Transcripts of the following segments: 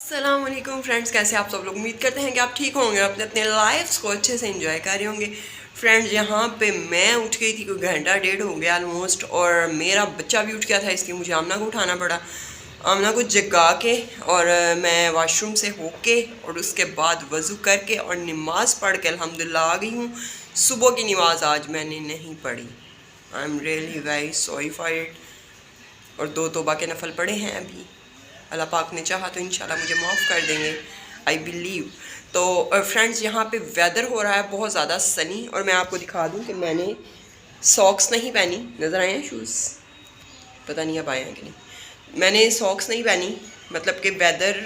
अस्सलाम वालेकुम फ्रेंड्स, कैसे आप सब लोग। उम्मीद करते हैं कि आप ठीक होंगे, अपने अपने लाइफ्स को अच्छे से एंजॉय कर रहे होंगे। फ्रेंड्स, यहाँ पे मैं उठ गई थी, कोई घंटा डेढ़ हो गया ऑलमोस्ट, और मेरा बच्चा भी उठ गया था, इसलिए मुझे आमना को उठाना पड़ा। आमना को जगा के और मैं वाशरूम से होके और उसके बाद वज़ू करके और नमाज़ पढ़ के अल्हम्दुलिल्लाह आ गई हूँ। सुबह की नमाज़ आज मैंने नहीं पढ़ी। I am really very sorry for it. और 2 तौबा के नफल पढ़े हैं अभी। अल्लाह पाक ने चाहा तो इंशाल्लाह मुझे माफ़ कर देंगे, आई बिलीव। तो फ्रेंड्स, यहाँ पे वेदर हो रहा है बहुत ज़्यादा सनी, और मैं आपको दिखा दूँ कि मैंने सॉक्स नहीं पहनी। नज़र आए हैं शूज़? पता नहीं अब आए हैं कि नहीं। मैंने सॉक्स नहीं पहनी, मतलब कि वेदर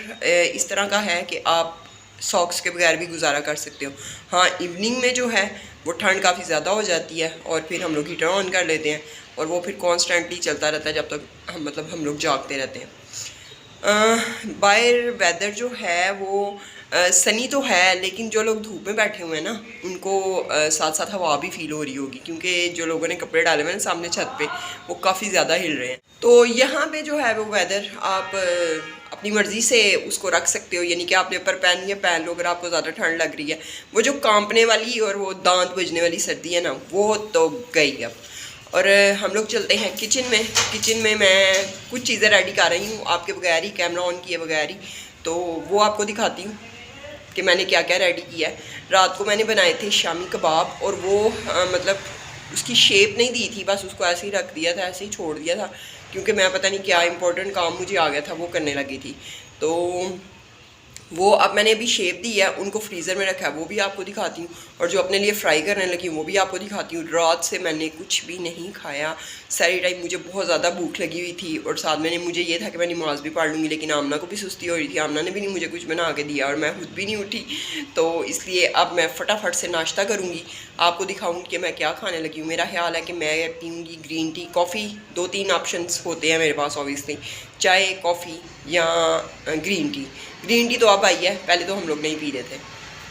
इस तरह का है कि आप सॉक्स के बगैर भी गुजारा कर सकते हो। हाँ, इवनिंग में जो है वो ठंड काफ़ी ज़्यादा हो जाती है, और फिर हम लोग हीटर ऑन कर लेते हैं, और वो फिर कॉन्स्टेंटली चलता रहता है जब तक हम लोग जागते रहते हैं। बाहर वेदर जो है वो सनी तो है, लेकिन जो लोग धूप में बैठे हुए हैं ना, उनको साथ साथ हवा भी फील हो रही होगी, क्योंकि जो लोगों ने कपड़े डाले हुए हैं सामने छत पे, वो काफ़ी ज़्यादा हिल रहे हैं। तो यहाँ पे जो है वो वेदर आप अपनी मर्ज़ी से उसको रख सकते हो, यानी कि आपने ऊपर पहन लो अगर आपको ज़्यादा ठंड लग रही है। वो जो कांपने वाली और वो दांत बजने वाली सर्दी है ना, वो तो गई अब। और हम लोग चलते हैं किचन में। किचन में मैं कुछ चीज़ें रेडी कर रही हूँ आपके बगैर ही, कैमरा ऑन किए बगैर ही, तो वो आपको दिखाती हूँ कि मैंने क्या क्या रेडी किया है। रात को मैंने बनाए थे शामी कबाब, और वो मतलब उसकी शेप नहीं दी थी, बस उसको ऐसे ही रख दिया था, ऐसे ही छोड़ दिया था, क्योंकि मैं पता नहीं क्या इंपॉर्टेंट काम मुझे आ गया था, वो करने लगी थी। तो वो अब मैंने अभी शेप दी है, उनको फ्रीज़र में रखा है, वो भी आपको दिखाती हूँ। और जो अपने लिए फ्राई करने लगी हूँ वो भी आपको दिखाती हूँ। रात से मैंने कुछ भी नहीं खाया। सारी टाइम मुझे बहुत ज़्यादा भूख लगी हुई थी, और साथ में मुझे ये था कि मैं नमाज भी पढ़ लूँगी, लेकिन आमना को भी सुस्ती हो रही थी। आमना ने भी नहीं मुझे कुछ बना के दिया, और मैं खुद भी नहीं उठी। तो इसलिए अब मैं फटाफट से नाश्ता करूँगी, आपको दिखाऊँगी कि मैं क्या खाने लगी हूँ। मेरा ख्याल है कि मैं पीऊँगी ग्रीन टी, कॉफ़ी। 2-3 ऑप्शंस होते हैं मेरे पास ऑब्वियसली, चाय, कॉफ़ी या ग्रीन टी। ग्रीन टी तो अब आई है, पहले तो हम लोग नहीं पी रहे थे।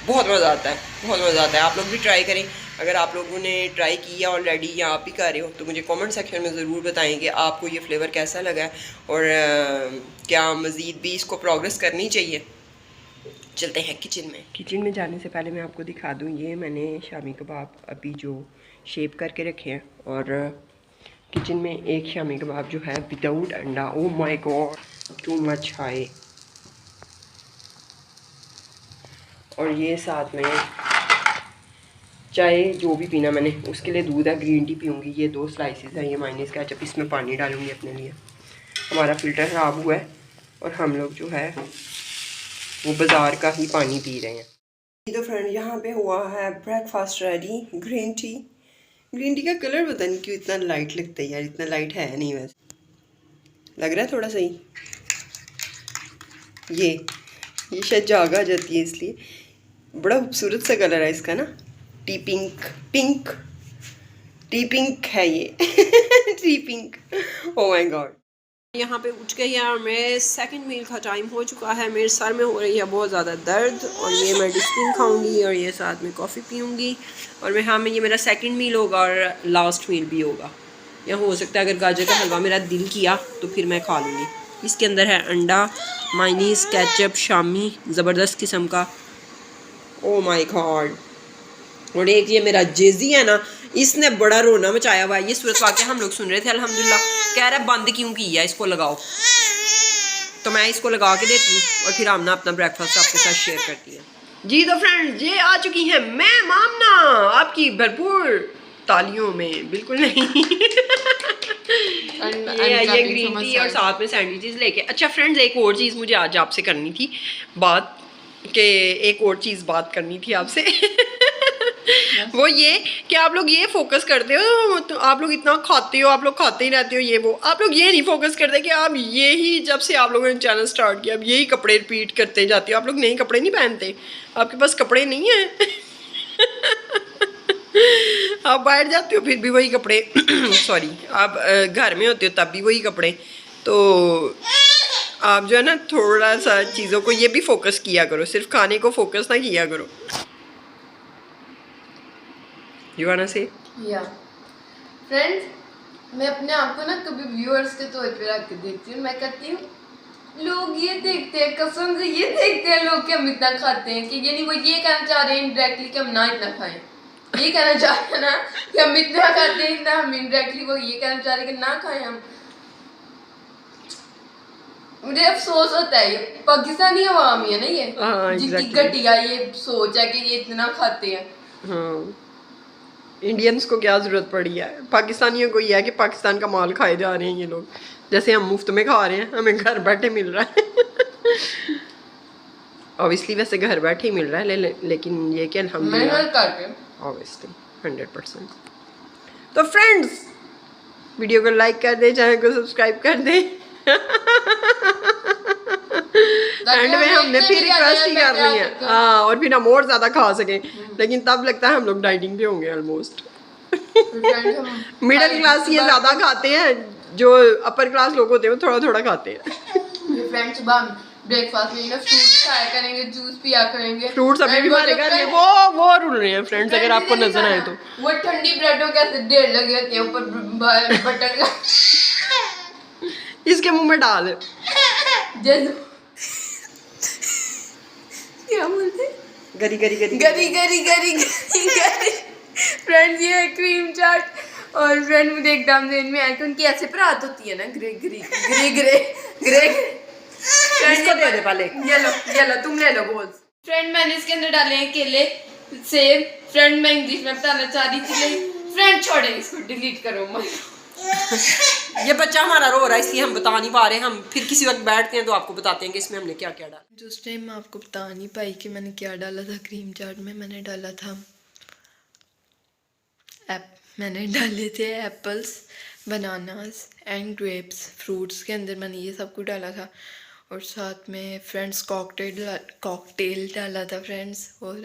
बहुत मज़ा आता है, बहुत मज़ा आता है। आप लोग भी ट्राई करें। अगर आप लोगों ने ट्राई किया ऑलरेडी या आप भी कर रहे हो, तो मुझे कमेंट सेक्शन में ज़रूर बताएं कि आपको ये फ्लेवर कैसा लगा है, और क्या मज़ीद भी इसको प्रोग्रेस करनी चाहिए। चलते हैं किचन में। किचन में जाने से पहले मैं आपको दिखा दूँ, ये मैंने शामी कबाब अभी जो शेप करके रखे हैं, और किचन में एक शामी कबाब जो है विदाउट अंडा। Oh my God, too much high. और ये साथ में चाय, जो भी पीना मैंने उसके लिए दूध है, ग्रीन टी पीऊँगी। ये 2 स्लाइसेस हैं, ये माइनस केचप, इसमें पानी डालूँगी अपने लिए। हमारा फ़िल्टर ख़राब हुआ है, और हम लोग जो है वो बाज़ार का ही पानी पी रहे हैं। तो फ्रेंड, यहाँ पे हुआ है breakfast ready. Green tea. Green tea का कलर पता नहीं क्यों इतना लाइट लगता है यार, इतना लाइट है नहीं, वैसे लग रहा है थोड़ा सही। ये शायद जाग आ जाती है इसलिए। बड़ा खूबसूरत सा कलर है इसका ना, टी पिंक। टी पिंक है ये। T pink. Oh my God. यहाँ पे उठ गई है, और मेरे सेकंड मील का टाइम हो चुका है। मेरे सर में हो रही है बहुत ज़्यादा दर्द, और ये मैं डिस्टिन खाऊंगी, और ये साथ में कॉफ़ी पीऊँगी। और मैं, हाँ, मैं, ये मेरा सेकंड मील होगा और लास्ट मील भी होगा। या हो सकता है अगर गाजर का हलवा मेरा दिल किया तो फिर मैं खा लूँगी। इसके अंदर है अंडा, मायनीस, केचप, शामी, ज़बरदस्त किस्म का। Oh my God. और एक ये मेरा जेजी है ना, इसने बड़ा रोना मचाया हुआ है। ये सूरत वाक़या हम लोग सुन रहे थे अल्हम्दुलिल्लाह। कह रहा है बंद क्यों किया, इसको लगाओ। तो मैं इसको लगा के देती हूँ, और फिर आमना अपना ब्रेकफास्ट आपके साथ शेयर करती है। जी तो फ्रेंड्स, ये आ चुकी है मैम आमना, आपकी भरपूर तालियों में। बिल्कुल नहीं। ये ग्रीन टी और साथ में सैंडविचेस लेके। अच्छा फ्रेंड्स, एक और चीज़ मुझे आज आपसे करनी थी बात, कि एक और चीज़ बात करनी थी आपसे। वो ये कि आप लोग ये फोकस करते हो, तो आप लोग इतना खाते हो, आप लोग खाते ही रहते हो, ये वो। आप लोग ये नहीं फोकस करते कि आप ये ही, जब से आप लोगों ने चैनल स्टार्ट किया, अब यही कपड़े रिपीट करते जाते हो। आप लोग नए कपड़े नहीं पहनते, आपके पास कपड़े नहीं हैं। आप बाहर जाते हो फिर भी वही कपड़े। सॉरी, आप घर में होते हो तब भी वही कपड़े। तो आप जो है ना, थोड़ा सा चीज़ों को ये भी फोकस किया करो, सिर्फ खाने को फोकस ना किया करो। You wanna say? या फ्रेंड्स, मैं अपने आप को ना कभी व्यूअर्स के तौर पे रख के देखती हूँ। मैं कहती हूँ लोग ये देखते हैं, कसम से ये देखते हैं लोग कि हम इतना खाते हैं, कि यानी वो ये कहना चाह रहे हैं इनडायरेक्टली कि हम ना इतना खाएं। ये कहना चाह रहे हैं ना कि हम इतना खाते हैं, इतना हम इनडायरेक्टली वो ये कहना चाह रहे हैं कि ना खाएं हम। मुझे अफसोस होता है, ये पाकिस्तानी अवाम ही है ना ये, हाँ, जिनकी exactly. घटिया ये सोच है कि ये इतना खाते हैं। हाँ, इंडियंस को क्या ज़रूरत पड़ी है, पाकिस्तानियों को ये है कि पाकिस्तान का माल खाए जा रहे हैं ये लोग, जैसे हम मुफ्त में खा रहे हैं, हमें घर बैठे मिल रहा है। ऑब्वियसली वैसे घर बैठे ही मिल रहा है, लेकिन ये कि अल्हम्दुलिल्लाह मेहनत करके ऑब्वियसली 100%। तो फ्रेंड्स, वीडियो को लाइक कर दें, चैनल को सब्सक्राइब कर दें। एंड में हमने फिर रिक्वेस्ट ही कर रही है, हाँ, और फिर हम और ज़्यादा खा सकें, लेकिन तब लगता है हम लोग डाइटिंग पे होंगे ऑलमोस्ट। मिडिल क्लास ये ज़्यादा खाते हैं, जो अपर क्लास लोग होते हैं वो थोड़ा थोड़ा खाते हैं। फ्रेंड्स सुबह ब्रेकफास्ट में ना फ्रूट्स खाया करेंगे, जूस पिया करेंगे। फ्रूट्स अभी भी हमारे घर में वो रुल रहे हैं फ्रेंड्स, अगर आपको नजर आए तो। वो ठंडी ब्रेडों के ऐसे ढेर लगे होते हैं ऊपर बटर का। इसके मुंह में डाल। क्या बोलते? गरी गरी गरी गरी गरी गरी गरी। फ्रेंड्स ये क्रीम चाट, और फ्रेंड मुझे एकदम देन में आया कि उनकी ऐसे परात होती है ना, grey grey grey grey grey. इसको दे दे पहले। ये लो तुम ले लो बोल्स। फ्रेंड मैंने इसके अंदर डाले हैं केले, सेब। फ्रेंड मैं इंग्लिश में बताना चाह रही थी, फ्रेंड छोड़े इसको, डिलीट करो मत। ये बच्चा हमारा रो रहा है इसलिए हम बता नहीं पा रहे, हम फिर किसी वक्त बैठते हैं तो आपको बताते हैं कि इसमें हमने क्या क्या डाला। जो उस टाइम मैं आपको बता नहीं पाई कि मैंने क्या डाला था क्रीम चाट में। मैंने डाला था मैंने डाले थे apples, bananas and grapes. Fruits के अंदर मैंने ये सब कुछ डाला था, और साथ में फ्रेंड्स कॉकटेल डाला था फ्रेंड्स, और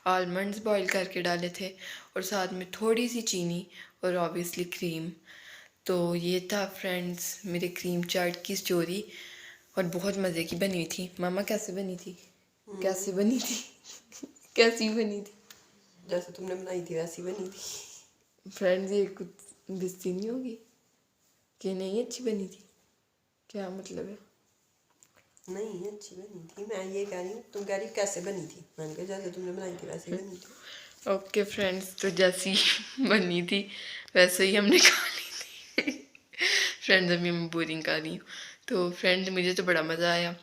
आलमंड्स बॉईल करके डाले थे, और साथ में थोड़ी सी चीनी और ऑब्वियसली क्रीम। तो ये था फ्रेंड्स मेरे क्रीम चाट की स्टोरी, और बहुत मज़े की बनी हुई थी। मामा कैसे बनी थी? कैसे बनी थी? कैसी बनी थी? जैसे तुमने बनाई थी वैसी बनी थी। फ्रेंड्स ये कुछ बेइज्जती नहीं होगी कि नहीं अच्छी बनी थी? क्या मतलब है? नहीं अच्छी बनी थी, मैं ये कह रही हूँ, तुम कह रही कैसे बनी थी, मैंने कहा जैसे तुमने बनाई थी वैसे बनी थी। ओके फ्रेंड्स, तो जैसी बनी थी वैसे ही हमने खा ली थी। फ्रेंड्स अभी मैं बोरिंग कर रही हूँ। तो फ्रेंड्स मुझे तो बड़ा मज़ा आया।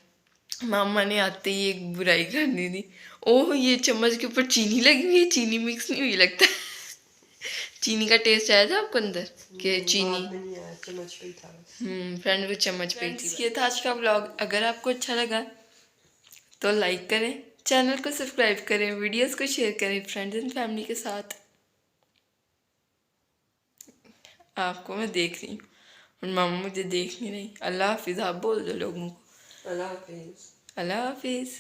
मामा ने आते ही एक बुराई कर दी थी, ओह ये चम्मच के ऊपर चीनी लगी हुई है, चीनी मिक्स नहीं हुई लगता है। चीनी का टेस्ट आया था आपको अंदर कि चीनी? फ्रेंड वो चम्मच पे थी। ये था आज का व्लॉग। अगर आपको अच्छा लगा तो लाइक करें, चैनल को सब्सक्राइब करें, वीडियोस को शेयर करें फ्रेंड्स एंड फैमिली के साथ। आपको मैं देख रही हूँ और मामा मुझे देख नहीं रही। अल्लाह हाफिज़ आप बोल दो लोगों को। अल्लाह हाफिज़। अल्लाह हाफिज़।